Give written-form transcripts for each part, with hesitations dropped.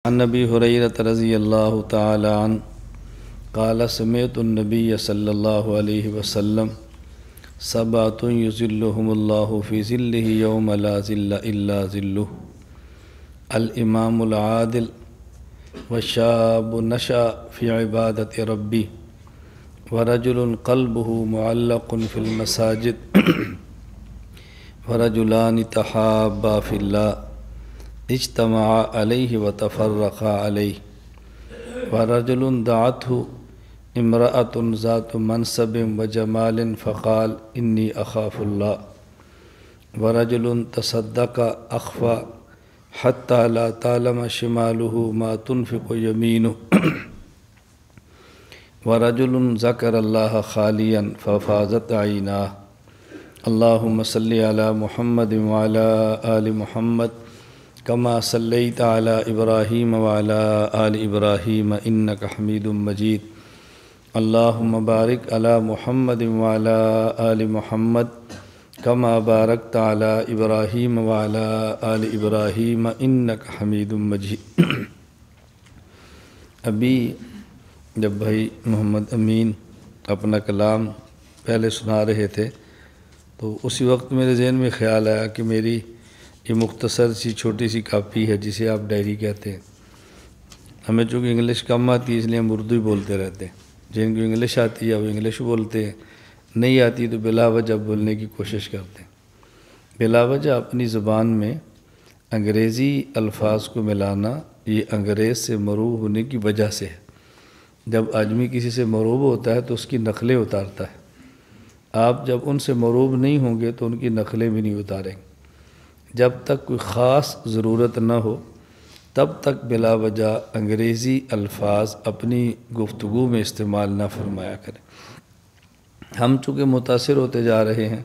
عن ابی ہریرہ رضی اللہ تعالی عنہ قال سمعت النبی صلی اللہ علیہ وسلم سبعۃ یظلهم اللہ فی ظلہ یوم لا ظل الا ظلہ الامام العادل والشاب نشأ فی عبادۃ ربہ ورجل قلبہ معلق فی المساجد ورجلان تحابا فی اللہ اجتمعا علیہ وتفرقا علیہ ورجل دعته امرأة ذات منصب وجمال فقال انی اخاف اللہ ورجل تصدق اخفى حتى لا تعلم شماله ما تنفق يمينه ورجل ذكر الله خاليا ففاضت عيناه اللهم صل على محمد وعلى آل محمد كما صليت على إبراهيم وعلى آل إبراهيم إنك حميد مجيد اللهم بارك على محمد وعلى آل محمد كما باركت على إبراهيم وعلى آل إبراهيم إنك حميد مجيد ابھی جب بھائی محمد امین اپنا کلام پہلے سنا رہے تھے تو اسی وقت میرے ذہن میں خیال آیا کہ میری یہ مختصر سی چھوٹی سی کاپی ہے جسے آپ ڈائری کہتے ہیں۔ ہمیں چونکہ انگلش کم آتی ہے اس لیے ہم اردو ہی بولتے رہتے ہیں، جن کو انگلش آتی ہے وہ انگلش بولتے ہیں، نہیں آتی تو بلا وجہ بولنے کی کوشش کرتے ہیں۔ بلا وجہ اپنی زبان میں انگریزی الفاظ کو ملانا یہ انگریز سے مروب ہونے کی وجہ سے ہے۔ جب آدمی کسی سے مروب ہوتا ہے تو اس کی نقلیں اتارتا ہے، آپ جب ان سے مروب نہیں ہوں گے تو ان کی نقلیں بھی نہیں اتاریں گے۔ جب تک کوئی خاص ضرورت نہ ہو تب تک بلا وجہ انگریزی الفاظ اپنی گفتگو میں استعمال نہ فرمایا کریں۔ ہم چونکہ متاثر ہوتے جا رہے ہیں،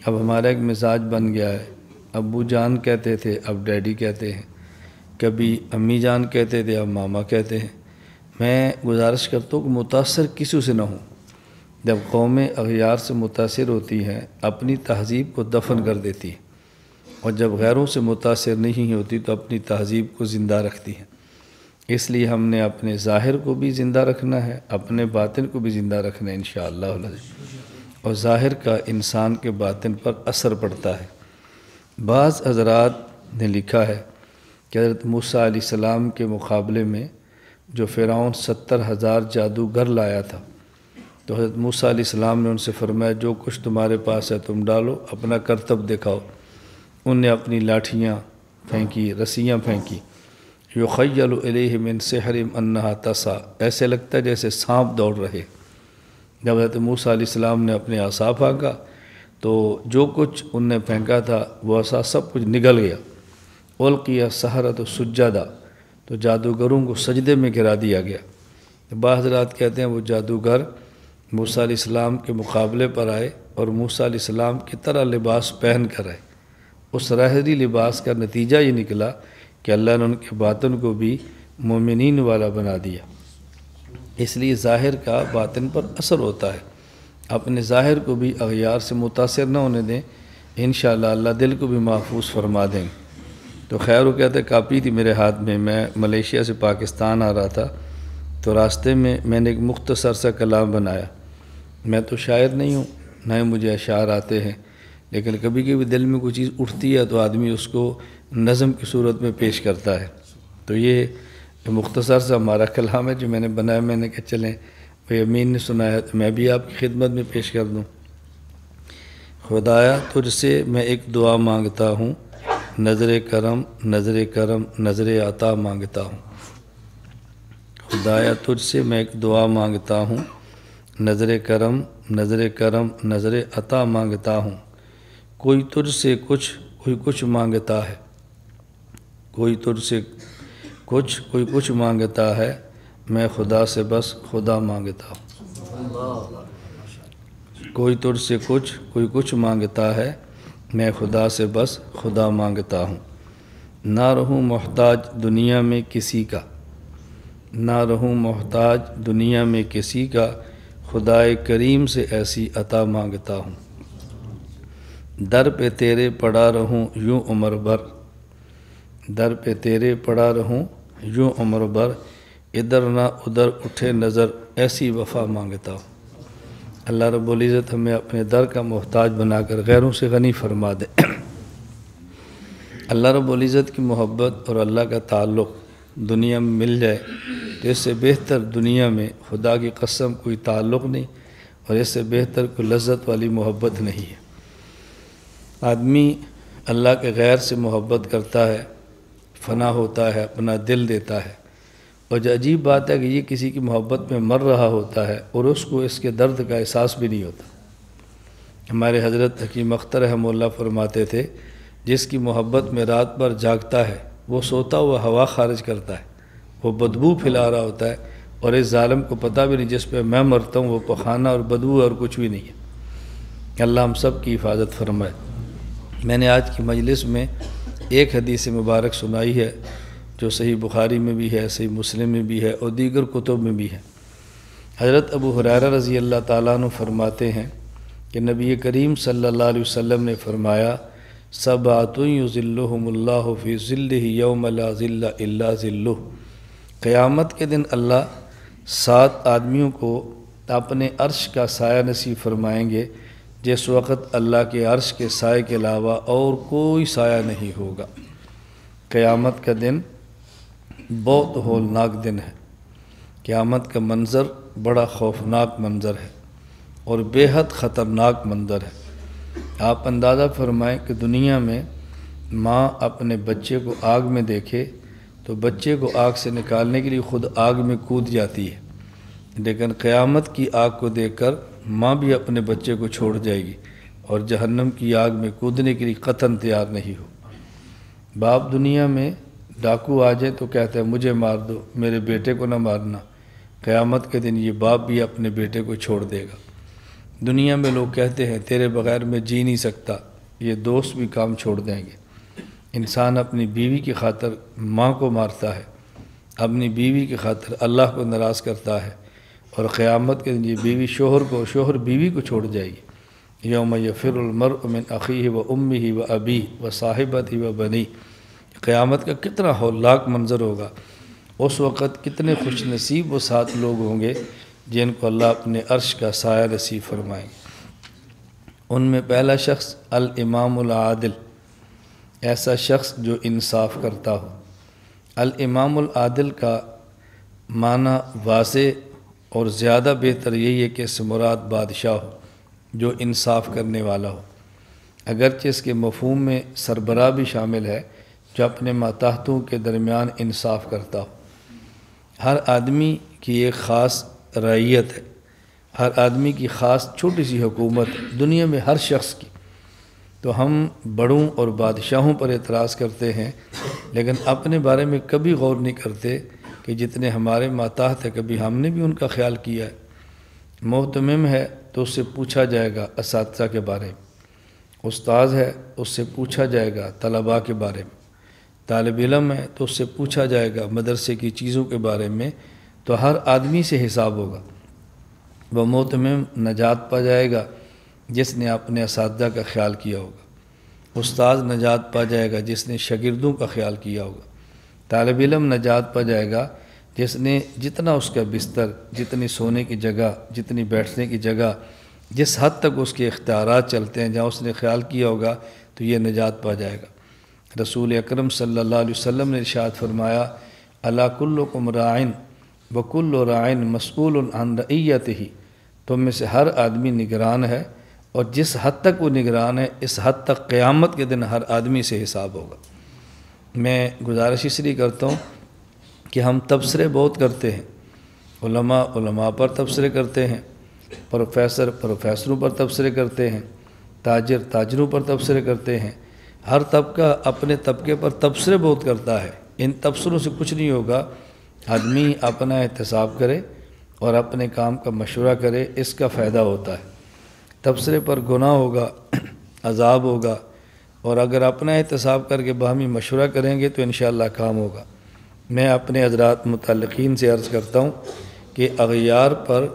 اب ہمارا ایک مزاج بن گیا ہے، ابو جان کہتے تھے اب ڈیڈی کہتے ہیں، کبھی امی جان کہتے تھے اب ماما کہتے ہیں۔ میں گزارش کرتا ہوں کہ متاثر کسی سے نہ ہوں۔ جب قومیں اغیار سے متاثر ہوتی ہیں اپنی تہذیب کو دفن کر دیتی ہیں، اور جب غیروں سے متاثر نہیں ہوتی تو اپنی تہذیب کو زندہ رکھتی ہیں۔ اس لیے ہم نے اپنے ظاہر کو بھی زندہ رکھنا ہے، اپنے باطن کو بھی زندہ رکھنا ہے انشاءاللہ۔ اور ظاہر کا انسان کے باطن پر اثر پڑتا ہے۔ بعض حضرات نے لکھا ہے کہ حضرت موسیٰ علیہ السلام کے مقابلے میں جو فرعون 70,000 جادوگر لایا تھا تو حضرت موسیٰ علیہ السلام نے ان سے فرمایا جو کچھ تمہارے پاس ہے تم ڈالو، اپنا کرتب دکھاؤ۔ ان نے اپنی لاٹھیاں پھینکی، رسیاں پھینکی۔ یخیل الیہ من سحرہم انہا تسعی، ایسے لگتا ہے جیسے سانپ دوڑ رہے۔ جب حضرت موسیٰ علیہ السلام نے اپنے عصا پھینکا تو جو کچھ ان نے پھینکا تھا وہ عصا سب کچھ نگل گیا۔ القی السحرۃ سجدا، تو جادوگروں کو سجدے میں گرا دیا گیا۔ بعض حضرات کہتے ہیں وہ جادوگر موسیٰ علیہ السلام کے مقابلے پر آئے اور موسیٰ علیہ السلام کی طرح لباس پہن کر آئے۔ اس ظاہری لباس کا نتیجہ یہ نکلا کہ اللہ نے ان کے باطن کو بھی مومنین والا بنا دیا۔ اس لیے ظاہر کا باطن پر اثر ہوتا ہے۔ اپنے ظاہر کو بھی اغیار سے متاثر نہ ہونے دیں، انشاءاللہ اللہ دل کو بھی محفوظ فرما دیں۔ تو خیر وہ کہتے کاپی تھی میرے ہاتھ میں، میں ملیشیا سے پاکستان آ رہا تھا تو راستے میں نے ایک مختصر سا کلام بنایا۔ میں تو شاعر نہیں ہوں، نہ ہی مجھے اشعار آتے ہیں، لیکن کبھی کبھی دل میں کوئی چیز اٹھتی ہے تو آدمی اس کو نظم کی صورت میں پیش کرتا ہے۔ تو یہ مختصر سا ہمارا کلام ہے جو میں نے بنایا۔ میں نے کہا چلیں بھئی امین نے سنایا تو میں بھی آپ کی خدمت میں پیش کر دوں۔ خدایا تجھ سے میں ایک دعا مانگتا ہوں، نظر کرم نظر کرم نظر عطا مانگتا ہوں۔ خدایا تجھ سے میں ایک دعا مانگتا ہوں، نظر کرم نظر کرم نظر عطا مانگتا ہوں۔ کوئی تجھ سے کچھ کوئی کچھ مانگتا ہے، کوئی تجھ سے کچھ کوئی کچھ مانگتا ہے، میں خدا سے بس خدا مانگتا ہوں۔ کوئی تجھ سے کچھ کوئی کچھ مانگتا ہے، میں خدا سے بس خدا مانگتا ہوں۔ نہ رہوں محتاج دنیا میں کسی کا، نہ رہوں محتاج دنیا میں کسی کا، خدائے کریم سے ایسی عطا مانگتا ہوں۔ در پہ تیرے پڑا رہوں یوں عمر بھر، در پہ تیرے پڑا رہوں یوں عمر بھر ادھر نہ ادھر اٹھے نظر ایسی وفا مانگتا ہوں۔ اللہ رب العزت ہمیں اپنے در کا محتاج بنا کر غیروں سے غنی فرما دے۔ اللہ رب العزت کی محبت اور اللہ کا تعلق دنیا میں مل جائے تو اس سے بہتر دنیا میں خدا کی قسم کوئی تعلق نہیں، اور اس سے بہتر کوئی لذت والی محبت نہیں ہے۔ آدمی اللہ کے غیر سے محبت کرتا ہے، فنا ہوتا ہے، اپنا دل دیتا ہے، اور جو عجیب بات ہے کہ یہ کسی کی محبت میں مر رہا ہوتا ہے اور اس کو اس کے درد کا احساس بھی نہیں ہوتا۔ ہمارے حضرت حکیم اختر رحمہ اللہ فرماتے تھے، جس کی محبت میں رات بھر جاگتا ہے وہ سوتا ہوا ہوا خارج کرتا ہے، وہ بدبو پھیلا رہا ہوتا ہے، اور اس ظالم کو پتہ بھی نہیں جس پہ میں مرتا ہوں وہ پخانہ اور بدبو اور کچھ بھی نہیں ہے۔ اللہ ہم سب کی حفاظت فرمائے۔ میں نے آج کی مجلس میں ایک حدیث مبارک سنائی ہے جو صحیح بخاری میں بھی ہے، صحیح مسلم میں بھی ہے اور دیگر کتب میں بھی ہے۔ حضرت ابو ہریرہ رضی اللہ تعالیٰ عنہ فرماتے ہیں کہ نبی کریم صلی اللہ علیہ وسلم نے فرمایا، سبعۃ یظلھم اللہ فی ظلہ یوم لا ظل الا ظلہ۔ قیامت کے دن اللہ 7 آدمیوں کو اپنے عرش کا سایہ نصیب فرمائیں گے جس وقت اللہ کے عرش کے سائے کے علاوہ اور کوئی سایہ نہیں ہوگا۔ قیامت کا دن بہت ہولناک دن ہے۔ قیامت کا منظر بڑا خوفناک منظر ہے اور بے حد خطرناک منظر ہے۔ آپ اندازہ فرمائیں کہ دنیا میں ماں اپنے بچے کو آگ میں دیکھے تو بچے کو آگ سے نکالنے کے لیے خود آگ میں کود جاتی ہے، لیکن قیامت کی آگ کو دیکھ کر ماں بھی اپنے بچے کو چھوڑ جائے گی اور جہنم کی آگ میں کودنے کے لیے قطعاً تیار نہیں ہو۔ باپ دنیا میں ڈاکو آ جائے تو کہتا ہے مجھے مار دو، میرے بیٹے کو نہ مارنا۔ قیامت کے دن یہ باپ بھی اپنے بیٹے کو چھوڑ دے گا۔ دنیا میں لوگ کہتے ہیں تیرے بغیر میں جی نہیں سکتا، یہ دوست بھی کام چھوڑ دیں گے۔ انسان اپنی بیوی کی خاطر ماں کو مارتا ہے، اپنی بیوی کی خاطر اللہ کو ناراض کرتا ہے، اور قیامت کے دن یہ بیوی شوہر بیوی کو چھوڑ جائے گی۔ یوم یفر المرء من اخیہ و امہ و ابیہ و صاحبتہ و بنیہ۔ قیامت کا کتنا ہولناک منظر ہوگا۔ اس وقت کتنے خوش نصیب وہ 7 لوگ ہوں گے جن کو اللہ اپنے عرش کا سایہ نصیب فرمائیں گے۔ ان میں پہلا شخص الامام العادل، ایسا شخص جو انصاف کرتا ہو۔ الامام العادل کا معنی واضح اور زیادہ بہتر یہی ہے کہ اس سے مراد بادشاہ ہو جو انصاف کرنے والا ہو، اگرچہ اس کے مفہوم میں سربراہ بھی شامل ہے جو اپنے ماتحتوں کے درمیان انصاف کرتا ہو۔ ہر آدمی کی ایک خاص رعیت ہے، ہر آدمی کی خاص چھوٹی سی حکومت ہے دنیا میں ہر شخص کی۔ تو ہم بڑوں اور بادشاہوں پر اعتراض کرتے ہیں لیکن اپنے بارے میں کبھی غور نہیں کرتے کہ جتنے ہمارے ماتحت ہیں کبھی ہم نے بھی ان کا خیال کیا ہے۔ محتمم ہے تو اس سے پوچھا جائے گا اساتذہ کے بارے میں، استاذ ہے اس سے پوچھا جائے گا طلباء کے بارے میں، طالب علم ہے تو اس سے پوچھا جائے گا مدرسے کی چیزوں کے بارے میں۔ تو ہر آدمی سے حساب ہوگا۔ وہ محتمم نجات پا جائے گا جس نے اپنے اساتذہ کا خیال کیا ہوگا، استاذ نجات پا جائے گا جس نے شاگردوں کا خیال کیا ہوگا، طالب علم نجات پا جائے گا جس نے جتنا اس کا بستر، جتنی سونے کی جگہ، جتنی بیٹھنے کی جگہ، جس حد تک اس کے اختیارات چلتے ہیں جہاں اس نے خیال کیا ہوگا تو یہ نجات پا جائے گا۔ رسول اکرم صلی اللہ علیہ وسلم نے ارشاد فرمایا، الا کلکم راعٍ وکل راعٍ مسئول عن رعیتہ۔ تم میں سے ہر آدمی نگران ہے، اور جس حد تک وہ نگران ہے اس حد تک قیامت کے دن ہر آدمی سے حساب ہوگا۔ میں گزارش اس لیے کرتا ہوں کہ ہم تبصرے بہت کرتے ہیں، علماء پر تبصرے کرتے ہیں، پروفیسروں پر تبصرے کرتے ہیں، تاجروں پر تبصرے کرتے ہیں، ہر طبقہ اپنے طبقے پر تبصرے بہت کرتا ہے۔ ان تبصروں سے کچھ نہیں ہوگا۔ آدمی اپنا احتساب کرے اور اپنے کام کا مشورہ کرے، اس کا فائدہ ہوتا ہے۔ تبصرے پر گناہ ہوگا، عذاب ہوگا، اور اگر اپنا احتساب کر کے باہمی مشورہ کریں گے تو انشاءاللہ کام ہوگا۔ میں اپنے حضرات متعلقین سے عرض کرتا ہوں کہ اغیار پر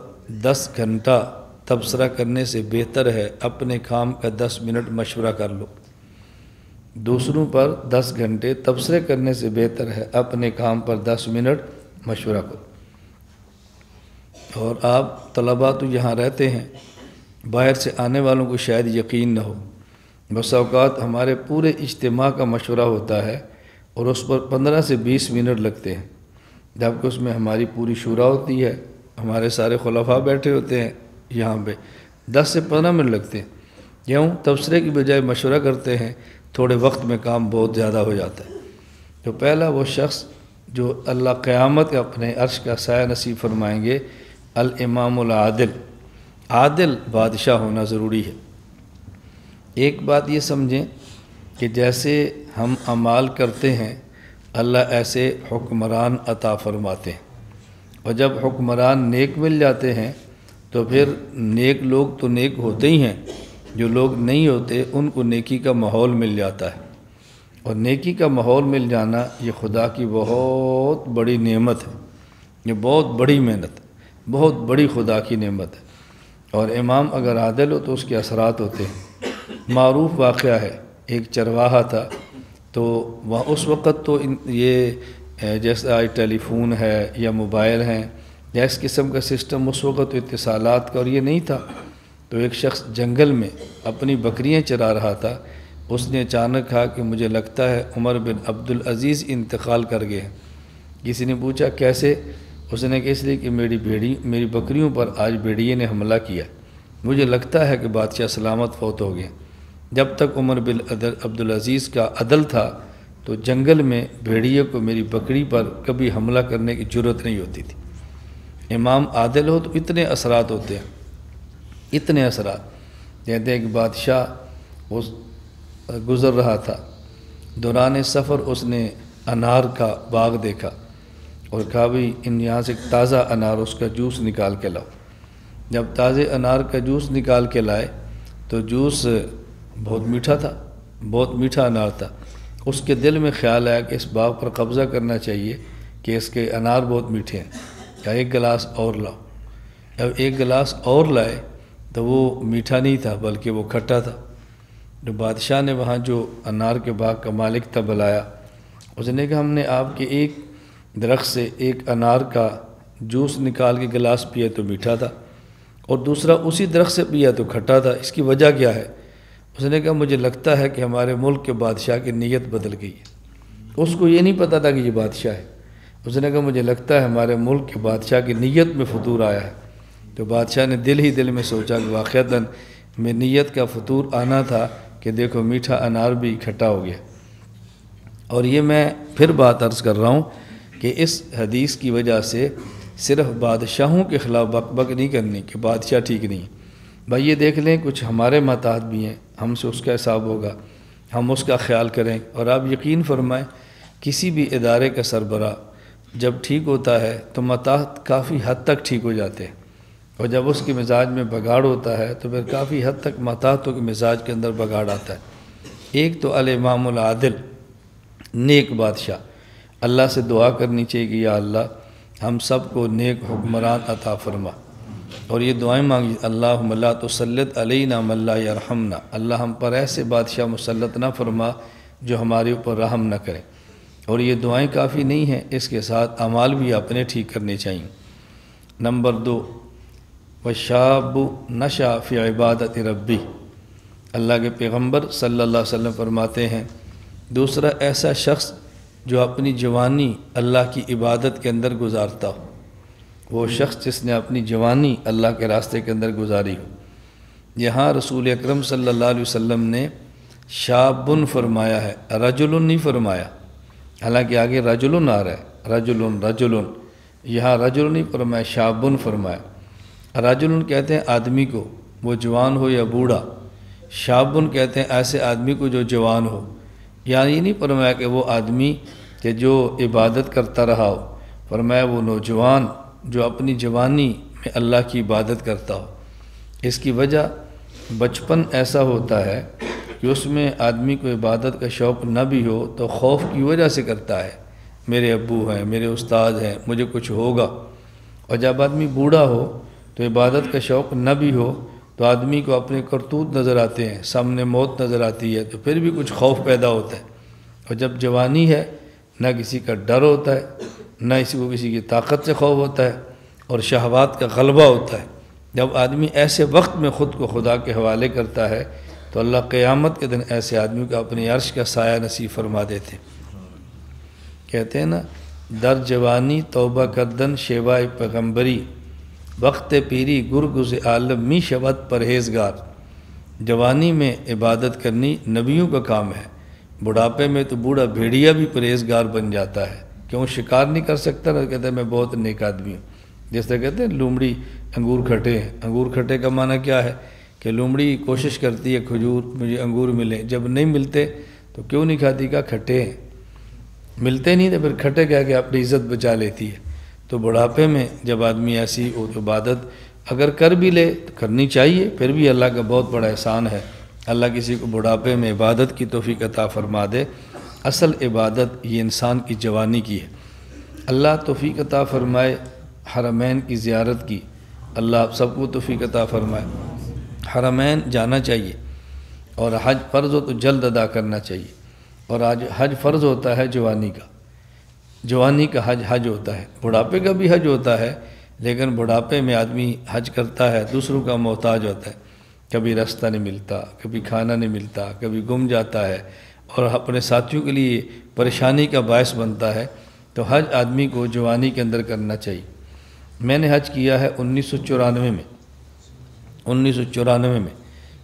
10 گھنٹہ تبصرہ کرنے سے بہتر ہے اپنے کام کا 10 منٹ مشورہ کر لو۔ دوسروں پر 10 گھنٹے تبصرے کرنے سے بہتر ہے اپنے کام پر 10 منٹ مشورہ کرو۔ اور آپ طلباء تو یہاں رہتے ہیں، باہر سے آنے والوں کو شاید یقین نہ ہو، بس اوقات ہمارے پورے اجتماع کا مشورہ ہوتا ہے اور اس پر 15 سے 20 منٹ لگتے ہیں، جبکہ اس میں ہماری پوری شورا ہوتی ہے، ہمارے سارے خلفاء بیٹھے ہوتے ہیں، یہاں پہ 10 سے 15 منٹ لگتے ہیں۔ کیوں؟ تبصرے کی بجائے مشورہ کرتے ہیں، تھوڑے وقت میں کام بہت زیادہ ہو جاتا ہے۔ تو پہلا وہ شخص جو اللہ قیامت کے اپنے عرش کا سایہ نصیب فرمائیں گے، الامام العادل، عادل بادشاہ ہونا ضروری ہے۔ ایک بات یہ سمجھیں کہ جیسے ہم اعمال کرتے ہیں اللہ ایسے حکمران عطا فرماتے ہیں، اور جب حکمران نیک مل جاتے ہیں تو پھر نیک لوگ تو نیک ہوتے ہی ہیں، جو لوگ نہیں ہوتے ان کو نیکی کا ماحول مل جاتا ہے، اور نیکی کا ماحول مل جانا یہ خدا کی بہت بڑی نعمت ہے، یہ بہت بڑی محنت ہے، بہت بڑی خدا کی نعمت ہے۔ اور امام اگر عادل ہو تو اس کے اثرات ہوتے ہیں۔ معروف واقعہ ہے، ایک چرواہا تھا، تو وہ اس وقت تو یہ جیسے آج ٹیلی فون ہے یا موبائل ہیں یا اس قسم کا سسٹم، اس وقت تو اتصالات کا اور یہ نہیں تھا۔ تو ایک شخص جنگل میں اپنی بکریاں چرا رہا تھا، اس نے اچانک کہا کہ مجھے لگتا ہے عمر بن عبدالعزیز انتقال کر گئے ہیں۔ کسی نے پوچھا کیسے؟ اس نے کہا اس لیے کہ میری بکریوں پر آج بھیڑیے نے حملہ کیا، مجھے لگتا ہے کہ بادشاہ سلامت فوت ہو گئے۔ جب تک عمر بن عبدالعزیز کا عدل تھا تو جنگل میں بھیڑیے کو میری بکری پر کبھی حملہ کرنے کی جرت نہیں ہوتی تھی۔ امام عادل ہو تو اتنے اثرات ہوتے ہیں، اتنے اثرات۔ کہتے ہیں کہ بادشاہ گزر رہا تھا، دوران سفر اس نے انار کا باغ دیکھا اور کہا بھی یہاں سے تازہ انار اس کا جوس نکال کے لاؤ۔ جب تازے انار کا جوس نکال کے لائے تو جوس بہت میٹھا تھا، بہت میٹھا انار تھا۔ اس کے دل میں خیال آیا کہ اس باغ پر قبضہ کرنا چاہیے کہ اس کے انار بہت میٹھے ہیں، کہا ایک گلاس اور لاؤ۔ جب ایک گلاس اور لائے تو وہ میٹھا نہیں تھا بلکہ وہ کھٹا تھا۔ تو بادشاہ نے وہاں جو انار کے باغ کا مالک تھا بلایا، اس نے کہا ہم نے آپ کے ایک درخت سے ایک انار کا جوس نکال کے گلاس پیا تو میٹھا تھا، اور دوسرا اسی درخت سے پیا تو کھٹا تھا، اس کی وجہ کیا ہے؟ اس نے کہا مجھے لگتا ہے کہ ہمارے ملک کے بادشاہ کی نیت بدل گئی ہے۔ اس کو یہ نہیں پتہ تھا کہ یہ بادشاہ ہے۔ اس نے کہا مجھے لگتا ہے ہمارے ملک کے بادشاہ کی نیت میں فطور آیا ہے۔ تو بادشاہ نے دل ہی دل میں سوچا کہ واقعتاً میں نیت کا فطور آنا تھا کہ دیکھو میٹھا انار بھی کھٹا ہو گیا۔ اور یہ میں پھر بات عرض کر رہا ہوں کہ اس حدیث کی وجہ سے صرف بادشاہوں کے خلاف بک بک نہیں کرنی کہ بادشاہ ٹھیک نہیں ہے۔ بھائی یہ دیکھ لیں کچھ ہمارے ماتحت بھی ہیں، ہم سے اس کا حساب ہوگا، ہم اس کا خیال کریں۔ اور آپ یقین فرمائیں کسی بھی ادارے کا سربراہ جب ٹھیک ہوتا ہے تو ماتحت کافی حد تک ٹھیک ہو جاتے ہیں، اور جب اس کے مزاج میں بگاڑ ہوتا ہے تو پھر کافی حد تک ماتحتوں کے مزاج کے اندر بگاڑ آتا ہے۔ ایک تو الامام العادل، نیک بادشاہ، اللہ سے دعا کرنی چاہیے کہ یا اللہ ہم سب کو نیک حکمران عطا فرما، اور یہ دعائیں مانگی اللہم لا تسلط علینا من لا یرحمنا، اللہ ہم پر ایسے بادشاہ مسلط نہ فرما جو ہمارے اوپر رحم نہ کرے۔ اور یہ دعائیں کافی نہیں ہیں، اس کے ساتھ اعمال بھی اپنے ٹھیک کرنے چاہیے۔ نمبر 2، وشاب نشا فی عبادت ربی، اللہ کے پیغمبر صلی اللہ علیہ وسلم فرماتے ہیں دوسرا ایسا شخص جو اپنی جوانی اللہ کی عبادت کے اندر گزارتا ہو، وہ شخص جس نے اپنی جوانی اللہ کے راستے کے اندر گزاری ہو۔ یہاں رسول اکرم صلی اللہ علیہ وسلم نے شابن فرمایا ہے، رجل نہیں فرمایا، حالانکہ آگے رجل آ رہا ہے، رجل، یہاں رجل نہیں فرمایا، شابن فرمایا۔ رجل کہتے ہیں آدمی کو، وہ جوان ہو یا بوڑھا، شابن کہتے ہیں ایسے آدمی کو جو جوان ہو، یعنی یہ نہیں فرمایا کہ وہ آدمی کہ جو عبادت کرتا رہا ہو، فرمایا وہ نوجوان جو اپنی جوانی میں اللہ کی عبادت کرتا ہو۔ اس کی وجہ بچپن ایسا ہوتا ہے کہ اس میں آدمی کو عبادت کا شوق نہ بھی ہو تو خوف کی وجہ سے کرتا ہے، میرے ابو ہیں، میرے استاد ہیں، مجھے کچھ ہوگا۔ اور جب آدمی بوڑھا ہو تو عبادت کا شوق نہ بھی ہو تو آدمی کو اپنے کرتوت نظر آتے ہیں، سامنے موت نظر آتی ہے، تو پھر بھی کچھ خوف پیدا ہوتا ہے۔ اور جب جوانی ہے نہ کسی کا ڈر ہوتا ہے، نہ کسی کی طاقت سے خوف ہوتا ہے، اور شہوات کا غلبہ ہوتا ہے۔ جب آدمی ایسے وقت میں خود کو خدا کے حوالے کرتا ہے تو اللہ قیامت کے دن ایسے آدمی کو اپنی عرش کا سایہ نصیب فرما دیتے ہیں۔ کہتے ہیں نا، در جوانی توبہ کردن شیوائے پیغمبری، وقت پیری گرگز عالم می شود پرہیزگار۔ جوانی میں عبادت کرنی نبیوں کا کام ہے، بڑھاپے میں تو بوڑھا بھیڑیا بھی پرہیزگار بن جاتا ہے، کیوں شکار نہیں کر سکتا نا، کہتا ہے میں بہت نیک آدمی ہوں۔ جس طرح کہتے ہیں لومڑی انگور کھٹے ہیں، انگور کھٹے کا معنی کیا ہے کہ لومڑی کوشش کرتی ہے کھجور مجھے انگور ملیں، جب نہیں ملتے تو کیوں نہیں کھاتی، کہا کھٹے ہیں، ملتے نہیں تو پھر کھٹے کہہ کے اپنی عزت بچا لیتی ہے۔ تو بڑھاپے میں جب آدمی ایسی عبادت اگر کر بھی لے تو کرنی چاہیے، پھر بھی اللہ کا بہت بڑا احسان ہے، اللہ کسی کو بڑھاپے میں عبادت کی توفیق عطا فرما دے۔ اصل عبادت یہ انسان کی جوانی کی ہے۔ اللہ توفیق عطا فرمائے حرمین کی زیارت کی، اللہ آپ سب کو توفیق عطا فرمائے۔ حرمین جانا چاہیے، اور حج فرض ہو تو جلد ادا کرنا چاہیے۔ اور آج حج فرض ہوتا ہے جوانی کا، جوانی کا حج ہوتا ہے، بڑھاپے کا بھی حج ہوتا ہے، لیکن بڑھاپے میں آدمی حج کرتا ہے دوسروں کا محتاج ہوتا ہے، کبھی راستہ نہیں ملتا، کبھی کھانا نہیں ملتا، کبھی گم جاتا ہے، اور اپنے ساتھیوں کے لیے پریشانی کا باعث بنتا ہے۔ تو حج آدمی کو جوانی کے اندر کرنا چاہیے۔ میں نے حج کیا ہے 1994 میں، 1994 میں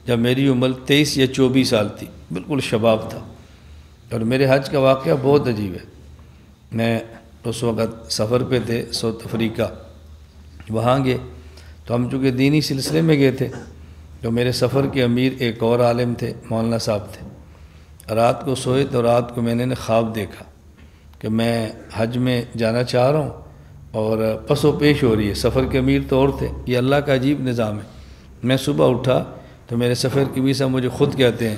جب میری عمر 23 یا 24 سال تھی، بالکل شباب تھا۔ اور میرے حج کا واقعہ بہت عجیب ہے۔ میں اس وقت سفر پہ تھے ساؤتھ افریقہ، وہاں گئے تو ہم چونکہ دینی سلسلے میں گئے تھے، تو میرے سفر کے امیر ایک اور عالم تھے، مولانا صاحب تھے۔ رات کو سوئے تو رات کو میں نے خواب دیکھا کہ میں حج میں جانا چاہ رہا ہوں اور پس و پیش ہو رہی ہے، سفر کے امیر تو اور تھے۔ یہ اللہ کا عجیب نظام ہے۔ میں صبح اٹھا تو میرے سفر کے امیر صاحب مجھے خود کہتے ہیں،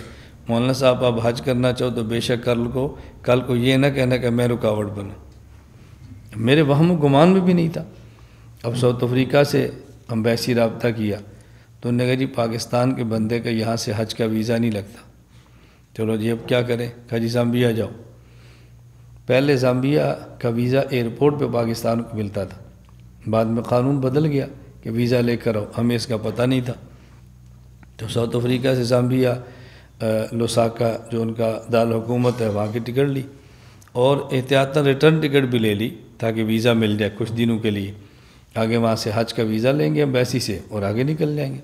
مولانا صاحب آپ حج کرنا چاہو تو بے شک کل کو یہ نہ کہنا کہ میں رکاوٹ بنا۔ میرے وہم و گمان میں بھی نہیں تھا۔ اب ساؤتھ افریقہ سے امبیسی رابطہ کیا تو انہوں نے کہا جی پاکستان کے بندے کا یہاں سے حج کا ویزا نہیں لگتا۔ چلو جی اب کیا کریں، کہا جی زامبیا جاؤ۔ پہلے زامبیا کا ویزا ایئرپورٹ پہ پاکستان کو ملتا تھا، بعد میں قانون بدل گیا کہ ویزا لے کر آؤ، ہمیں اس کا پتہ نہیں تھا۔ تو ساؤتھ افریقہ سے زامبیا لوساکا جو ان کا دارالحکومت ہے وہاں کی ٹکٹ لی، اور احتیاطاً ریٹرن ٹکٹ بھی لے لی تاکہ ویزا مل جائے کچھ دنوں کے لیے، آگے وہاں سے حج کا ویزا لیں گے امبیسی سے اور آگے نکل جائیں گے۔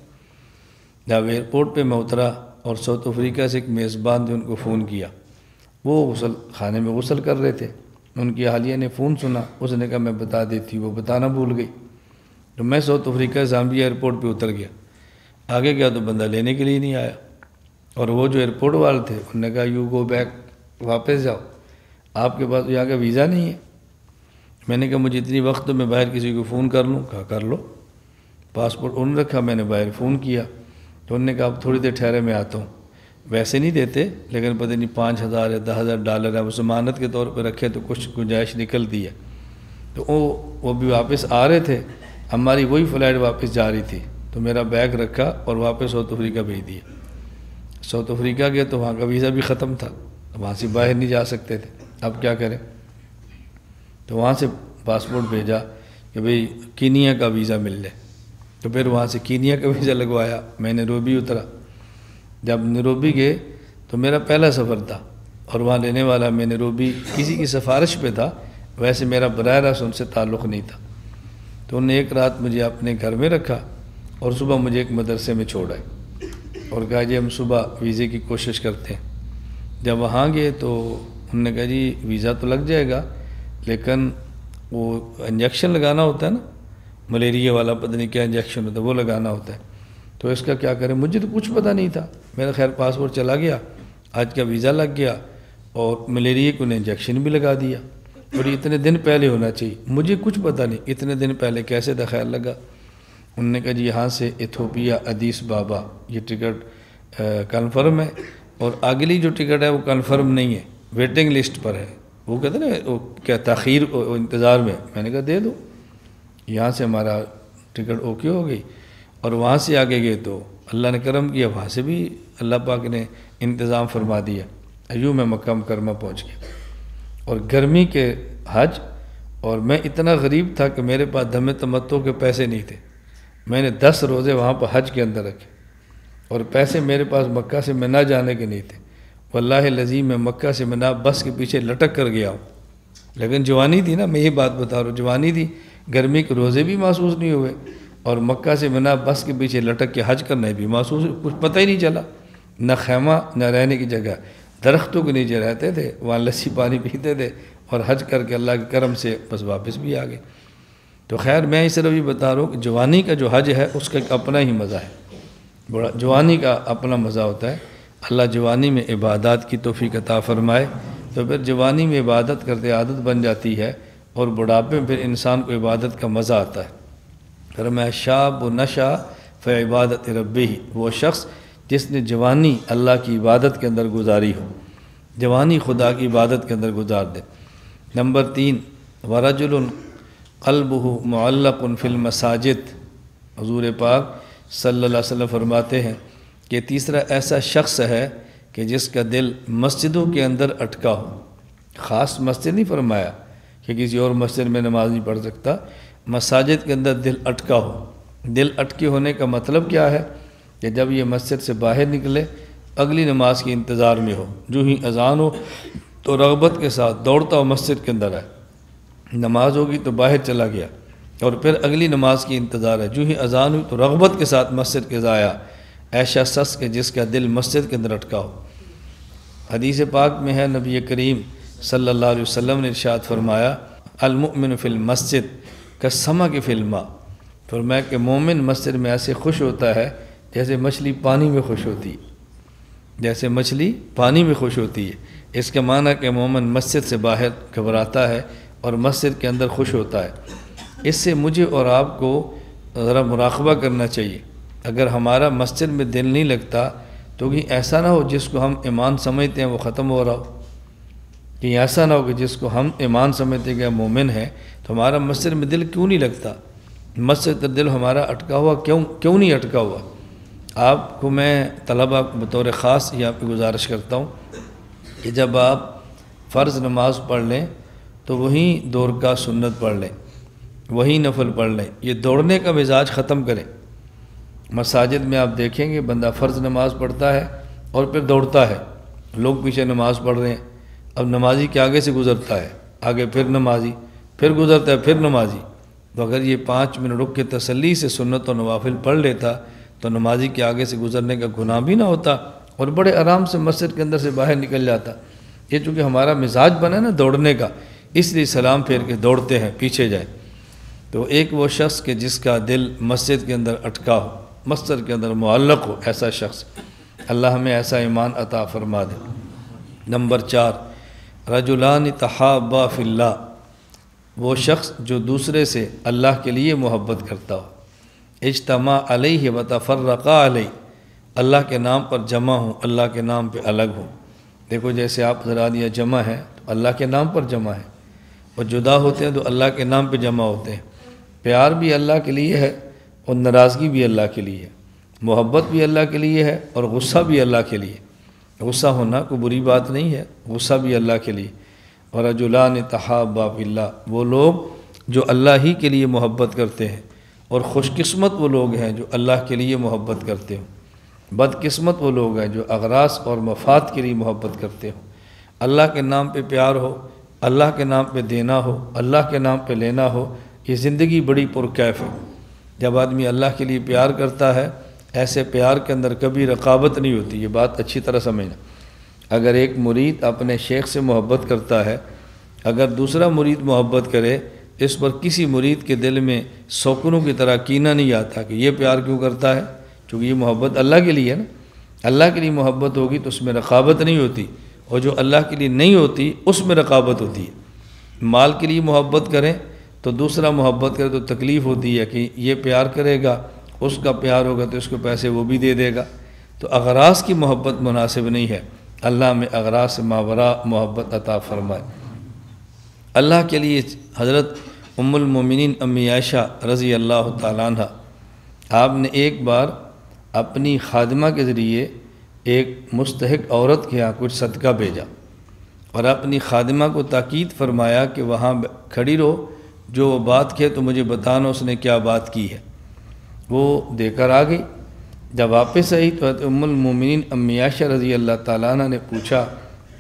جب ایئرپورٹ پہ میں اترا اور ساؤتھ افریقہ سے ایک میزبان نے ان کو فون کیا، وہ غسل خانے میں غسل کر رہے تھے، ان کی اہلیہ نے فون سنا، اس نے کہا میں بتا دیتی ہوں، وہ بتانا بھول گئی۔ تو میں ساؤتھ افریقہ زامبیا ایئرپورٹ پہ اتر گیا، آگے گیا تو بندہ لینے کے لیے نہیں آیا، اور وہ جو ایئرپورٹ والے تھے انہوں نے کہا یو گو بیک، واپس جاؤ، آپ کے پاس یہاں کا ویزا نہیں ہے۔ میں نے کہا مجھے اتنی وقت تو میں باہر کسی کو فون کر لوں، کہا کر لو۔ پاسپورٹ انہوں نے رکھا، میں نے باہر فون کیا تو انہوں نے کہا اب تھوڑی دیر ٹھہرے میں آتا ہوں۔ ویسے نہیں دیتے لیکن پتہ نہیں $5,000 یا $10,000 ہے، وہ ضمانت کے طور پہ رکھے تو کچھ گنجائش نکلتی ہے۔ تو وہ بھی واپس آ رہے تھے، ہماری وہی فلائٹ واپس جا رہی تھی، تو میرا بیگ رکھا اور واپس ساؤتھ افریقہ بھیج دیا۔ ساؤتھ افریقہ گئے تو وہاں کا ویزا بھی ختم تھا، وہاں سے باہر نہیں جا سکتے تھے، اب کیا کریں؟ تو وہاں سے پاسپورٹ بھیجا کہ بھئی کینیا کا ویزا مل جائے، تو پھر وہاں سے کینیا کا ویزا لگوایا۔ میں نیروبی اترا، جب نیروبی گئے تو میرا پہلا سفر تھا، اور وہاں لینے والا میں نیروبی کسی کی سفارش پہ تھا، ویسے میرا براہ راست ان سے تعلق نہیں تھا۔ تو انہوں نے ایک رات مجھے اپنے گھر میں رکھا اور صبح مجھے ایک مدرسے میں چھوڑا اور کہا جی ہم صبح ویزے کی کوشش کرتے ہیں۔ جب وہاں گئے تو انہوں نے کہا جی ویزا تو لگ جائے گا لیکن وہ انجیکشن لگانا ہوتا ہے نا، ملیریا والا پتہ نہیں کیا انجیکشن ہوتا ہے، وہ لگانا ہوتا ہے، تو اس کا کیا کریں؟ مجھے تو کچھ پتہ نہیں تھا، میرا خیر پاسپورٹ چلا گیا، آج کا ویزا لگ گیا اور ملیریا کو نے انجیکشن بھی لگا دیا، اور یہ اتنے دن پہلے ہونا چاہیے، مجھے کچھ پتہ نہیں اتنے دن پہلے کیسے دخیل لگا۔ انہوں نے کہا جی یہاں سے ایتھوپیا ادیس بابا یہ ٹکٹ کنفرم ہے، اور اگلی جو ٹکٹ ہے وہ کنفرم نہیں ہے، ویٹنگ لسٹ پر ہے۔ وہ کہتے ہیں نا وہ کیا تاخیر انتظار میں نے کہا دے دو۔ یہاں سے ہمارا ٹکٹ اوکے ہو گئی، اور وہاں سے آگے گئے تو اللہ نے کرم کیا، وہاں سے بھی اللہ پاک نے انتظام فرما دیا، ایوں میں مکہ مکرمہ پہنچ گیا۔ اور گرمی کے حج، اور میں اتنا غریب تھا کہ میرے پاس دم تمتع کے پیسے نہیں تھے، میں نے 10 روزے وہاں پر حج کے اندر رکھے، اور پیسے میرے پاس مکہ سے منی جانے کے نہیں تھے۔ واللہ العظیم میں مکہ سے منی بس کے پیچھے لٹک کر گیا ہوں، لیکن جوانی تھی نا، میں یہ بات بتا رہا ہوں، جوانی تھی، گرمی کے روزے بھی محسوس نہیں ہوئے، اور مکہ سے منی بس کے پیچھے لٹک کے حج کرنا بھی محسوس، کچھ پتہ ہی نہیں چلا، نہ خیمہ نہ رہنے کی جگہ، درختوں کے نیچے رہتے تھے، وہاں لسی پانی پیتے تھے، اور حج کر کے اللہ کے کرم سے بس واپس بھی آ گئے۔ تو خیر میں اس طرح بھی بتا رہا ہوں کہ جوانی کا جو حج ہے اس کا ایک اپنا ہی مزہ ہے، بڑا جوانی کا اپنا مزہ ہوتا ہے۔ اللہ جوانی میں عبادات کی توفیق عطا فرمائے، تو پھر جوانی میں عبادت کرتے عادت بن جاتی ہے، اور بڑھاپے میں پھر انسان کو عبادت کا مزہ آتا ہے۔ فرمایا شاب و نشا فعبادت ربہ، وہ شخص جس نے جوانی اللہ کی عبادت کے اندر گزاری ہو، جوانی خدا کی عبادت کے اندر گزار دے۔ نمبر 3، ورجل قلبہ معلق فی المساجد، حضور پاک صلی اللہ علیہ وسلم فرماتے ہیں کہ تیسرا ایسا شخص ہے کہ جس کا دل مسجدوں کے اندر اٹکا ہو، خاص مسجد نہیں فرمایا کہ کسی اور مسجد میں نماز نہیں پڑھ سکتا، مساجد کے اندر دل اٹکا ہو۔ دل اٹکے ہونے کا مطلب کیا ہے کہ جب یہ مسجد سے باہر نکلے اگلی نماز کے انتظار میں ہو، جو ہی اذان ہو تو رغبت کے ساتھ دوڑتا ہو مسجد کے اندر آئے، نماز ہوگی تو باہر چلا گیا، اور پھر اگلی نماز کی انتظار ہے، جو ہی اذان ہوئی تو رغبت کے ساتھ مسجد کے آیا، ایسا شخص کہ جس کا دل مسجد کے اندر اٹکا ہو۔ حدیث پاک میں ہے، نبی کریم صلی اللہ علیہ وسلم نے ارشاد فرمایا المؤمن فی المسجد کالسمک فی الماء، فرمایا کہ مومن مسجد میں ایسے خوش ہوتا ہے جیسے مچھلی پانی میں خوش ہوتی ہے، جیسے مچھلی پانی میں خوش ہوتی ہے۔ اس کا معنی کہ مومن مسجد سے باہر گھبراتا ہے اور مسجد کے اندر خوش ہوتا ہے۔ اس سے مجھے اور آپ کو ذرا مراقبہ کرنا چاہیے، اگر ہمارا مسجد میں دل نہیں لگتا تو کہیں ایسا نہ ہو جس کو ہم ایمان سمجھتے ہیں وہ ختم ہو رہا ہو، کہیں ایسا نہ ہو کہ جس کو ہم ایمان سمجھتے کہ مومن ہے تو ہمارا مسجد میں دل کیوں نہیں لگتا، مسجد دل ہمارا اٹکا ہوا کیوں نہیں اٹکا ہوا۔ آپ کو میں طلبہ بطور خاص یہاں پہ گزارش کرتا ہوں کہ جب آپ فرض نماز پڑھ لیں تو وہیں 2 رکعت سنت پڑھ لیں، وہیں نفل پڑھ لیں، یہ دوڑنے کا مزاج ختم کریں۔ مساجد میں آپ دیکھیں گے بندہ فرض نماز پڑھتا ہے اور پھر دوڑتا ہے، لوگ پیچھے نماز پڑھ رہے ہیں، اب نمازی کے آگے سے گزرتا ہے، آگے پھر نمازی، پھر گزرتا ہے، پھر نمازی۔ تو اگر یہ 5 منٹ رک کے تسلی سے سنت و نوافل پڑھ لیتا تو نمازی کے آگے سے گزرنے کا گناہ بھی نہ ہوتا، اور بڑے آرام سے مسجد کے اندر سے باہر نکل جاتا۔ یہ چونکہ ہمارا مزاج بنا ہے نا دوڑنے کا، اس لیے سلام پھیر کے دوڑتے ہیں پیچھے جائیں۔ تو ایک وہ شخص کہ جس کا دل مسجد کے اندر اٹکا ہو، مسجد کے اندر معلق ہو، ایسا شخص، اللہ ہمیں ایسا ایمان عطا فرما دے۔ نمبر 4، رجلان تحابا فی اللہ، وہ شخص جو دوسرے سے اللہ کے لیے محبت کرتا ہو، اجتماع علیہ و تفرقا علیہ، اللہ کے نام پر جمع ہوں، اللہ کے نام پہ الگ ہوں۔ دیکھو جیسے آپ حضرات یہ جمع ہے تو اللہ کے نام پر جمع ہے، اور جدا ہوتے ہیں تو اللہ کے نام پہ جمع ہوتے ہیں۔ پیار بھی اللہ کے لیے ہے اور ناراضگی بھی اللہ کے لیے ہے، محبت بھی اللہ کے لیے ہے اور غصہ بھی اللہ کے لیے۔ غصہ ہونا کوئی بری بات نہیں ہے، غصہ بھی اللہ کے لیے۔ اور رجلان تحابا فی اللہ، وہ لوگ جو اللہ ہی کے لیے محبت کرتے ہیں، اور خوش قسمت وہ لوگ ہیں جو اللہ کے لیے محبت کرتے ہوں، بد قسمت وہ لوگ ہیں جو اغراض اور مفاد کے لیے محبت کرتے ہوں۔ اللہ کے نام پہ پیار ہو، اللہ کے نام پہ دینا ہو، اللہ کے نام پہ لینا ہو، یہ زندگی بڑی پرکیف ہے۔ جب آدمی اللہ کے لیے پیار کرتا ہے، ایسے پیار کے اندر کبھی رقابت نہیں ہوتی، یہ بات اچھی طرح سمجھنا۔ اگر ایک مرید اپنے شیخ سے محبت کرتا ہے، اگر دوسرا مرید محبت کرے، اس پر کسی مرید کے دل میں سوکنوں کی طرح کینہ نہیں آتا کہ یہ پیار کیوں کرتا ہے، چونکہ یہ محبت اللہ کے لیے ہے نا۔ اللہ کے لیے محبت ہوگی تو اس میں رقابت نہیں ہوتی، اور جو اللہ کے لیے نہیں ہوتی اس میں رقابت ہوتی ہے۔ مال کے لیے محبت کریں تو دوسرا محبت کرے تو تکلیف ہوتی ہے کہ یہ پیار کرے گا، اس کا پیار ہوگا تو اس کو پیسے وہ بھی دے دے گا، تو اغراض کی محبت مناسب نہیں ہے۔ اللہ میں اغراض سے ماوراء محبت عطا فرمائے۔ اللہ کے لیے حضرت ام المومنین امی عائشہ رضی اللہ تعالیٰ عنہ، آپ نے ایک بار اپنی خادمہ کے ذریعے ایک مستحق عورت کے ہاں کچھ صدقہ بھیجا اور اپنی خادمہ کو تاکید فرمایا کہ وہاں کھڑی رہو، جو وہ بات کہے تو مجھے بتانا اس نے کیا بات کی ہے۔ وہ دے کر آ گئی۔ جب واپس آئی تو ام المومنین امی عائشہ رضی اللہ تعالیٰ عنہ نے پوچھا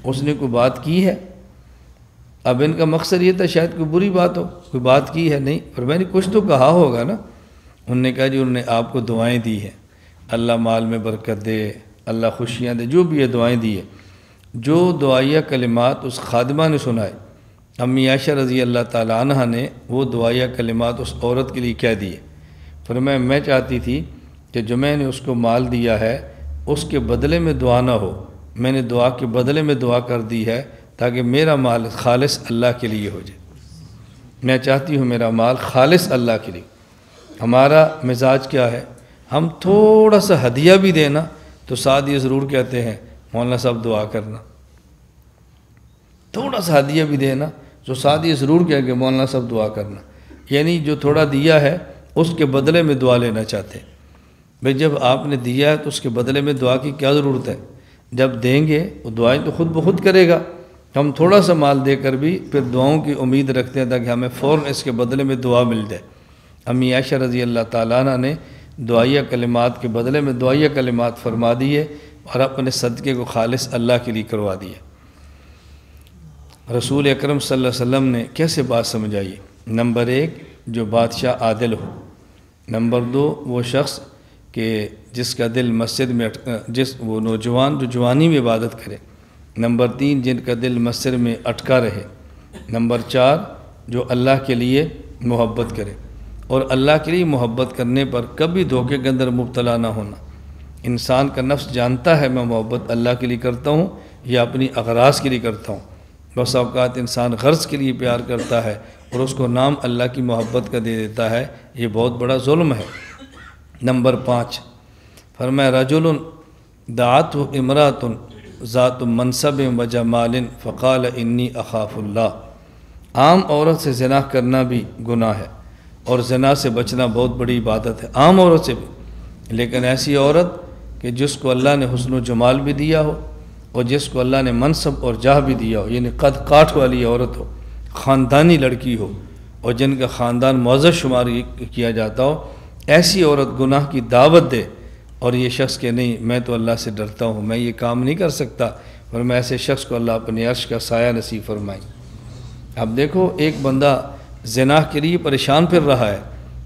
اس نے کوئی بات کی ہے؟ اب ان کا مقصد یہ تھا شاید کوئی بری بات ہو، کوئی بات کی ہے نہیں، اور میں نے کچھ تو کہا ہوگا نا۔ انہوں نے کہا جی انہوں نے آپ کو دعائیں دی ہیں، اللہ مال میں برکت دے، اللہ خوشیاں دے، جو بھی ہے دعائیں دی ہے۔ جو دعائیہ کلمات اس خادمہ نے سنائے، امی عائشہ رضی اللہ تعالیٰ عنہ نے وہ دعائیہ کلمات اس عورت کے لیے کہہ دیے۔ فرمایا میں چاہتی تھی کہ جو میں نے اس کو مال دیا ہے اس کے بدلے میں دعا نہ ہو، میں نے دعا کے بدلے میں دعا کر دی ہے تاکہ میرا مال خالص اللہ کے لیے ہو جائے۔ میں چاہتی ہوں میرا مال خالص اللہ کے لیے۔ ہمارا مزاج کیا ہے؟ ہم تھوڑا سا ہدیہ بھی دینا تو ساتھ یہ ضرور کہتے ہیں مولانا صاحب دعا کرنا۔ تھوڑا سا ہدیہ بھی دینا تو ساتھ یہ ضرور کہہ کہ مولانا صاحب دعا کرنا، یعنی جو تھوڑا دیا ہے اس کے بدلے میں دعا لینا چاہتے ہیں۔ بھئی جب آپ نے دیا ہے تو اس کے بدلے میں دعا کی کیا ضرورت ہے؟ جب دیں گے وہ دعائیں تو خود بخود کرے گا۔ ہم تھوڑا سا مال دے کر بھی پھر دعاؤں کی امید رکھتے ہیں تاکہ ہمیں فوراً اس کے بدلے میں دعا مل جائے۔ امی عائشہ رضی اللہ تعالیٰ عنہ نے دعائیہ کلمات کے بدلے میں دعائیہ کلمات فرما دیے اور اپنے صدقے کو خالص اللہ کے لیے کروا دیا۔ رسول اکرم صلی اللہ علیہ وسلم نے کیسے بات سمجھائی؟ نمبر 1 جو بادشاہ عادل ہو، نمبر 2 وہ شخص کہ جس کا دل مسجد میں وہ نوجوان جو جوانی میں عبادت کرے، نمبر 3 جن کا دل مسجد میں اٹکا رہے، نمبر 4 جو اللہ کے لیے محبت کرے، اور اللہ کے لیے محبت کرنے پر کبھی دھوکے کے اندر مبتلا نہ ہونا۔ انسان کا نفس جانتا ہے میں محبت اللہ کے لیے کرتا ہوں یا اپنی اغراض کے لیے کرتا ہوں۔ بس اوقات انسان غرض کے لیے پیار کرتا ہے اور اس کو نام اللہ کی محبت کا دے دیتا ہے، یہ بہت بڑا ظلم ہے۔ نمبر 5 فرمایا رجل دعته امرأة ذات منصب و جمال فقال انی اخاف اللہ۔ عام عورت سے زنا کرنا بھی گناہ ہے اور زنا سے بچنا بہت بڑی عبادت ہے، عام عورت سے بھی، لیکن ایسی عورت کہ جس کو اللہ نے حسن و جمال بھی دیا ہو اور جس کو اللہ نے منصب اور جاہ بھی دیا ہو، یعنی قد کاٹ والی عورت ہو، خاندانی لڑکی ہو اور جن کا خاندان معزز شمار کیا جاتا ہو، ایسی عورت گناہ کی دعوت دے اور یہ شخص کہ نہیں میں تو اللہ سے ڈرتا ہوں، میں یہ کام نہیں کر سکتا، اور میں ایسے شخص کو اللہ اپنے عرش کا سایہ نصیب فرمائیں۔ اب دیکھو ایک بندہ زنا کے لیے پریشان پھر رہا ہے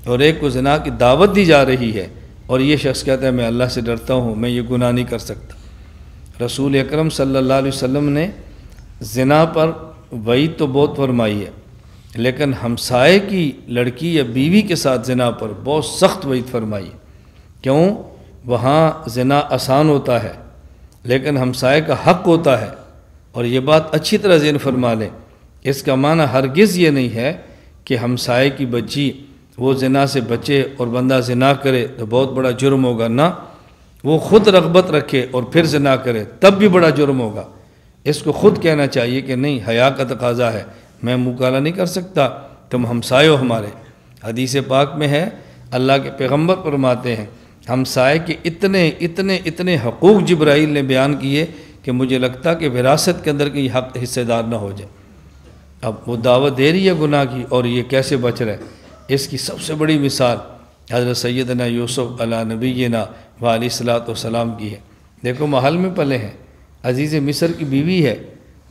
اور ایک کو زنا کی دعوت دی جا رہی ہے اور یہ شخص کہتا ہے میں اللہ سے ڈرتا ہوں، میں یہ گناہ نہیں کر سکتا۔ رسول اکرم صلی اللہ علیہ وسلم نے زنا پر وعید تو بہت فرمائی ہے، لیکن ہمسائے کی لڑکی یا بیوی کے ساتھ زنا پر بہت سخت وعید فرمائی ہے۔ کیوں؟ وہاں زنا آسان ہوتا ہے لیکن ہمسائے کا حق ہوتا ہے، اور یہ بات اچھی طرح ذہن فرما لیں، اس کا معنی ہرگز یہ نہیں ہے کہ ہمسائے کی بچی وہ زنا سے بچے اور بندہ زنا کرے تو بہت بڑا جرم ہوگا، نہ، وہ خود رغبت رکھے اور پھر زنا کرے تب بھی بڑا جرم ہوگا۔ اس کو خود کہنا چاہیے کہ نہیں، حیا کا تقاضا ہے، میں منہ کالا نہیں کر سکتا، تم ہمسائے ہو ہمارے۔ حدیث پاک میں ہے اللہ کے پیغمبر فرماتے ہیں ہمسائے کے اتنے حقوق جبرائیل نے بیان کیے کہ مجھے لگتا کہ وراثت کے اندر کوئی حق حصے دار نہ ہو جائے۔ اب وہ دعوت دے رہی ہے گناہ کی اور یہ کیسے بچ رہے؟ اس کی سب سے بڑی مثال حضرت سیدنا یوسف علیہ نبینا و علیہ الصلوۃ والسلام کی ہے۔ دیکھو محل میں پلے ہیں، عزیز مصر کی بیوی ہے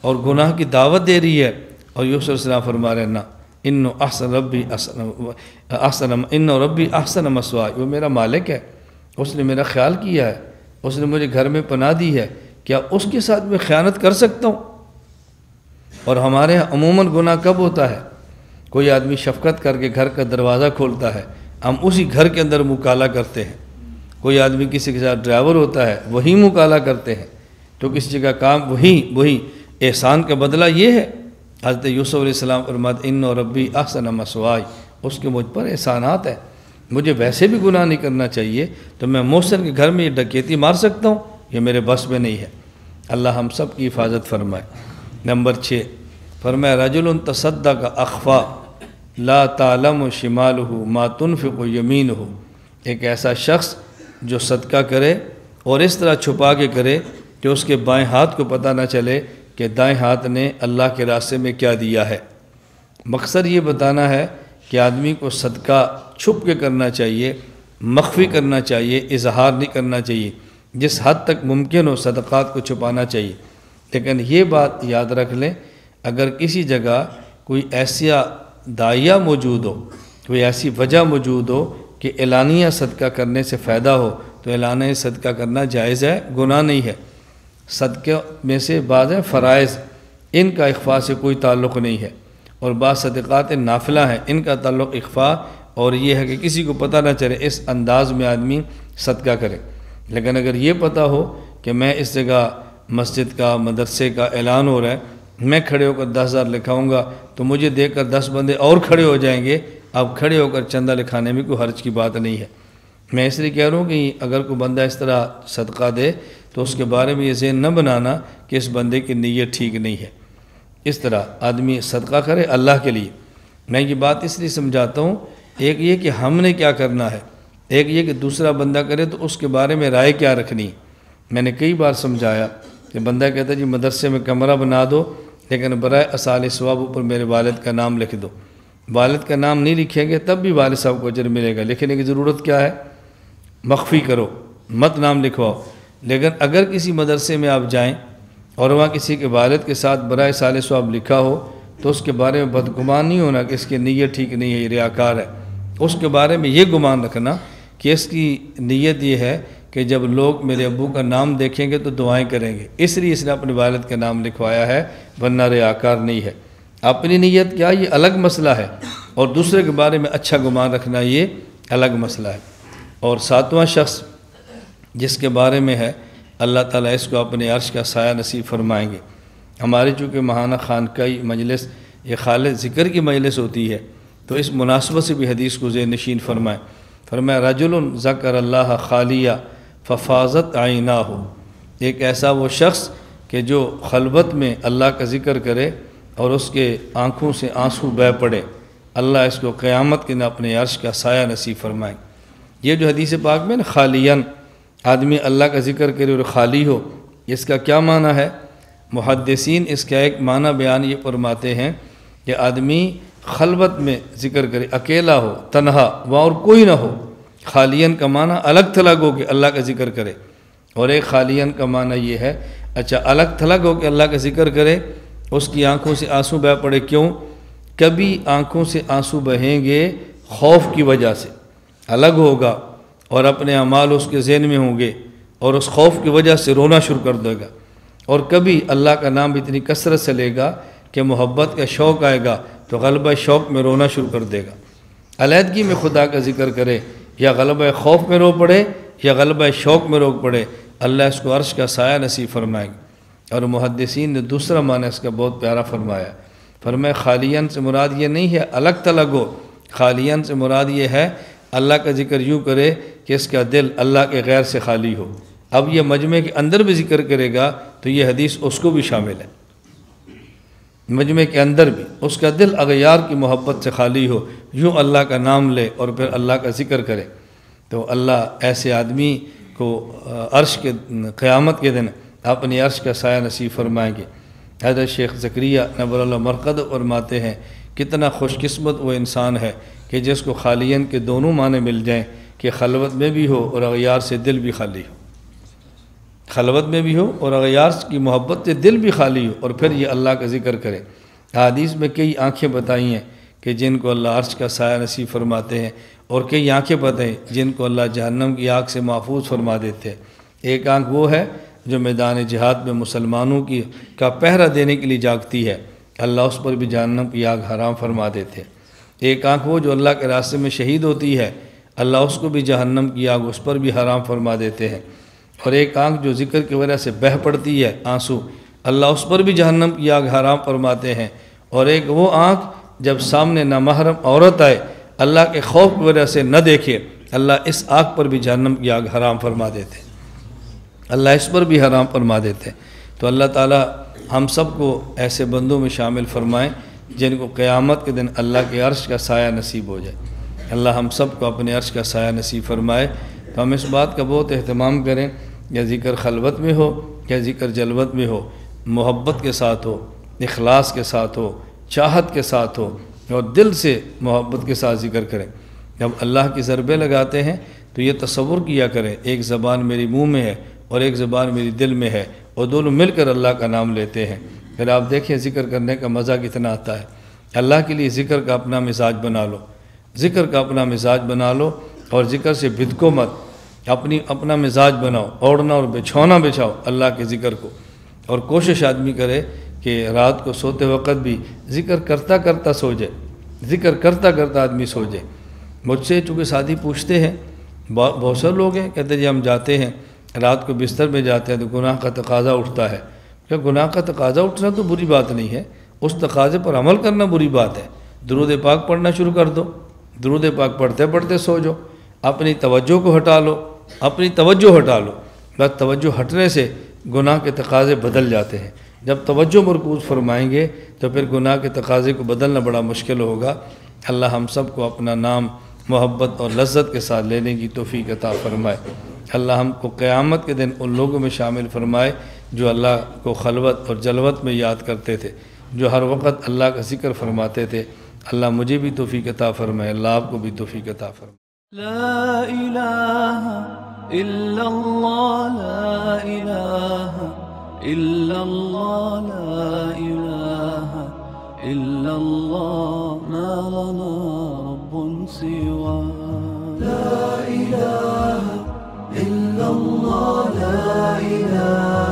اور گناہ کی دعوت دے رہی ہے، اور یوسف علیہ السلام فرما رہے نا ان ربی احسن مثوایا، وہ میرا مالک ہے، اس نے میرا خیال کیا ہے، اس نے مجھے گھر میں پناہ دی ہے، کیا اس کے ساتھ میں خیانت کر سکتا ہوں؟ اور ہمارے ہاں عموماً گناہ کب ہوتا ہے؟ کوئی آدمی شفقت کر کے گھر کا دروازہ کھولتا ہے، ہم اسی گھر کے اندر مکالہ کرتے ہیں۔ کوئی آدمی کسی کے ساتھ ڈرائیور ہوتا ہے، وہی مکالہ کرتے ہیں، تو کسی جگہ کام وہی احسان کا بدلہ یہ ہے۔ حضرت یوسف علیہ السلام فرماتے ان ربی احسن مثوایا، اس کے مجھ پر احسانات ہیں، مجھے ویسے بھی گناہ نہیں کرنا چاہیے، تو میں محسن کے گھر میں یہ ڈکیتی مار سکتا ہوں؟ یہ میرے بس میں نہیں ہے۔ اللہ ہم سب کی حفاظت فرمائے۔ نمبر 6 فرمایا رجل تصدق اخفا لا تعلم شمالہ ما تنفق یمینہ، ایک ایسا شخص جو صدقہ کرے اور اس طرح چھپا کے کرے کہ اس کے بائیں ہاتھ کو پتہ نہ چلے کہ دائیں ہاتھ نے اللہ کے راستے میں کیا دیا ہے۔ مقصد یہ بتانا ہے کہ آدمی کو صدقہ چھپ کے کرنا چاہیے، مخفی کرنا چاہیے، اظہار نہیں کرنا چاہیے، جس حد تک ممکن ہو صدقات کو چھپانا چاہیے۔ لیکن یہ بات یاد رکھ لیں، اگر کسی جگہ کوئی ایسا داعیہ موجود ہو، کوئی ایسی وجہ موجود ہو کہ اعلانیہ صدقہ کرنے سے فائدہ ہو، تو اعلانیہ صدقہ کرنا جائز ہے، گناہ نہیں ہے۔ صدقے میں سے بعض ہیں فرائض، ان کا اخفاء سے کوئی تعلق نہیں ہے، اور بعض صدقات نافلہ ہیں، ان کا تعلق اخفاء اور یہ ہے کہ کسی کو پتہ نہ چلے، اس انداز میں آدمی صدقہ کرے۔ لیکن اگر یہ پتہ ہو کہ میں اس جگہ مسجد کا، مدرسے کا اعلان ہو رہا ہے، میں کھڑے ہو کر 10,000 لکھاؤں گا تو مجھے دیکھ کر 10 بندے اور کھڑے ہو جائیں گے، اب کھڑے ہو کر چندہ لکھانے میں کوئی حرج کی بات نہیں ہے۔ میں اس لیے کہہ رہا ہوں کہ اگر کوئی بندہ اس طرح صدقہ دے تو اس کے بارے میں یہ ذہن نہ بنانا کہ اس بندے کی نیت ٹھیک نہیں ہے۔ اس طرح آدمی صدقہ کرے اللہ کے لیے۔ میں یہ بات اس لیے سمجھاتا ہوں، ایک یہ کہ ہم نے کیا کرنا ہے، ایک یہ کہ دوسرا بندہ کرے تو اس کے بارے میں رائے کیا رکھنی۔ میں نے کئی بار سمجھایا کہ بندہ کہتا ہے جی مدرسے میں کمرہ بنا دو، لیکن برائے اصال ثواب اوپر میرے والد کا نام لکھ دو۔ والد کا نام نہیں لکھیں گے تب بھی والد صاحب کو اجر ملے گا، لکھنے کی ضرورت کیا ہے؟ مخفی کرو، مت نام لکھواؤ۔ لیکن اگر کسی مدرسے میں آپ جائیں اور وہاں کسی کے والد کے ساتھ برائے اصال ثواب لکھا ہو تو اس کے بارے میں بدگمان نہیں ہونا کہ اس کی نیت ٹھیک نہیں ہے، یہ ریاکار ہے۔ اس کے بارے میں یہ گمان رکھنا کہ اس کی نیت یہ ہے کہ جب لوگ میرے ابو کا نام دیکھیں گے تو دعائیں کریں گے، اس لیے اس نے اپنے والد کا نام لکھوایا ہے، ورنہ ریاکار نہیں ہے۔ اپنی نیت کیا، یہ الگ مسئلہ ہے، اور دوسرے کے بارے میں اچھا گمان رکھنا یہ الگ مسئلہ ہے۔ اور ساتواں شخص جس کے بارے میں ہے، اللہ تعالیٰ اس کو اپنے عرش کا سایہ نصیب فرمائیں گے۔ ہماری چونکہ ماہانہ خانقاہی مجلس یہ خالص ذکر کی مجلس ہوتی ہے، تو اس مناسبت سے بھی حدیث کو ذہن نشین فرمائیں۔ فرمایا رجل ذکر اللہ خالیہ ففاضت عیناہ، ایک ایسا وہ شخص کہ جو خلوت میں اللہ کا ذکر کرے اور اس کے آنکھوں سے آنسو بہہ پڑے، اللہ اس کو قیامت کے دن اپنے عرش کا سایہ نصیب فرمائیں۔ یہ جو حدیث پاک میں نا خالیاً آدمی اللہ کا ذکر کرے اور خالی ہو، اس کا کیا معنی ہے؟ محدثین اس کا ایک معنی بیان یہ فرماتے ہیں کہ آدمی خلوت میں ذکر کرے، اکیلا ہو، تنہا، وہاں اور کوئی نہ ہو۔ خالیاً کا معنی الگ تھلگ ہو کہ اللہ کا ذکر کرے، اور ایک خالیاً کا معنی یہ ہے اچھا الگ تھلگ ہو کہ اللہ کا ذکر کرے، اس کی آنکھوں سے آنسو بہہ پڑے۔ کیوں؟ کبھی آنکھوں سے آنسو بہیں گے خوف کی وجہ سے، الگ ہوگا اور اپنے اعمال اس کے ذہن میں ہوں گے اور اس خوف کی وجہ سے رونا شروع کر دے گا، اور کبھی اللہ کا نام اتنی کثرت سے لے گا کہ محبت کا شوق آئے گا تو غلبہ شوق میں رونا شروع کر دے گا۔ علیحدگی میں خدا کا ذکر کرے، یا غلبہ خوف میں رو پڑے یا غلبہ شوق میں رو پڑے، اللہ اس کو عرش کا سایہ نصیب فرمائے گا۔ اور محدثین نے دوسرا معنی اس کا بہت پیارا فرمایا، فرمایا خالیاً سے مراد یہ نہیں ہے الگ تلگ ہو، خالیاً سے مراد یہ ہے اللہ کا ذکر یوں کرے کہ اس کا دل اللہ کے غیر سے خالی ہو۔ اب یہ مجمع کے اندر بھی ذکر کرے گا تو یہ حدیث اس کو بھی شامل ہے، مجمع کے اندر بھی اس کا دل اغیار کی محبت سے خالی ہو، یوں اللہ کا نام لے اور پھر اللہ کا ذکر کرے، تو اللہ ایسے آدمی کو عرش کے قیامت کے دن اپنی عرش کا سایہ نصیب فرمائیں گے۔ حضرت شیخ زکریا نور اللہ مرقد فرماتے ہیں کتنا خوش قسمت وہ انسان ہے کہ جس کو خالیاً کے دونوں معنی مل جائیں، کہ خلوت میں بھی ہو اور اغیار سے دل بھی خالی ہو، خلوت میں بھی ہو اور اغیار کی محبت سے دل بھی خالی ہو، اور پھر یہ اللہ کا ذکر کرے۔ حدیث میں کئی آنکھیں بتائی ہیں کہ جن کو اللہ عرش کا سایہ نصیب فرماتے ہیں، اور کئی آنکھیں بتائیں جن کو اللہ جہنم کی آگ سے محفوظ فرما دیتے ہیں۔ ایک آنکھ وہ ہے جو میدان جہاد میں مسلمانوں کا پہرہ دینے کے لیے جاگتی ہے، اللہ اس پر بھی جہنم کی آگ حرام فرما دیتے ہیں۔ ایک آنکھ وہ جو اللہ کے راستے میں شہید ہوتی ہے، اللہ اس کو بھی جہنم کی آگ اس پر بھی حرام فرما دیتے ہیں۔ اور ایک آنکھ جو ذکر کی وجہ سے بہہ پڑتی ہے آنسو، اللہ اس پر بھی جہنم کی آگ حرام فرماتے ہیں۔ اور ایک وہ آنکھ جب سامنے نامحرم عورت آئے، اللہ کے خوف کی وجہ سے نہ دیکھے، اللہ اس آنکھ پر بھی جہنم کی آگ حرام فرما دیتے ہیں، اللہ اس پر بھی حرام فرما دیتے ہیں۔ تو اللہ تعالیٰ ہم سب کو ایسے بندوں میں شامل فرمائیں جن کو قیامت کے دن اللہ کے عرش کا سایہ نصیب ہو جائے۔ اللہ ہم سب کو اپنے عرش کا سایہ نصیب فرمائے۔ تو ہم اس بات کا بہت اہتمام کریں کہ ذکر خلوت میں ہو یا ذکر جلوت میں ہو، محبت کے ساتھ ہو، اخلاص کے ساتھ ہو، چاہت کے ساتھ ہو، اور دل سے محبت کے ساتھ ذکر کریں۔ جب اللہ کی ضربیں لگاتے ہیں تو یہ تصور کیا کریں ایک زبان میری منہ میں ہے اور ایک زبان میری دل میں ہے، اور دونوں مل کر اللہ کا نام لیتے ہیں، پھر آپ دیکھیں ذکر کرنے کا مزہ کتنا آتا ہے۔ اللہ کے لیے ذکر کا اپنا مزاج بنا لو، ذکر کا اپنا مزاج بنا لو، اور ذکر سے بھٹکو مت، اپنا مزاج بناؤ، اوڑھنا اور بچھونا بچھاؤ اللہ کے ذکر کو، اور کوشش آدمی کرے کہ رات کو سوتے وقت بھی ذکر کرتا کرتا سو جائے، ذکر کرتا کرتا آدمی سو جائے۔ مجھ سے چونکہ ساتھی پوچھتے ہیں، بہت سے لوگ ہیں کہتے ہیں جی ہم جاتے ہیں رات کو بستر میں جاتے ہیں تو گناہ کا تقاضا اٹھتا ہے۔ کہ گناہ کا تقاضا اٹھنا تو بری بات نہیں ہے، اس تقاضے پر عمل کرنا بری بات ہے۔ درود پاک پڑھنا شروع کر دو، درود پاک پڑھتے پڑھتے سو جاؤ، اپنی توجہ کو ہٹا لو، اپنی توجہ ہٹا لو، بس توجہ ہٹنے سے گناہ کے تقاضے بدل جاتے ہیں۔ جب توجہ مرکوز فرمائیں گے تو پھر گناہ کے تقاضے کو بدلنا بڑا مشکل ہوگا۔ اللہ ہم سب کو اپنا نام محبت اور لذت کے ساتھ لینے کی توفیق عطا فرمائے۔ اللہ ہم کو قیامت کے دن ان لوگوں میں شامل فرمائے جو اللہ کو خلوت اور جلوت میں یاد کرتے تھے، جو ہر وقت اللہ کا ذکر فرماتے تھے۔ اللہ مجھے بھی توفیق عطا فرمائے، اللہ آپ کو بھی توفیق عطا فرمائے۔ لا إله إلا الله، لا إله إلا الله، لا إله إلا الله، ما لنا رب سوى. لا إله إلا الله، لا إله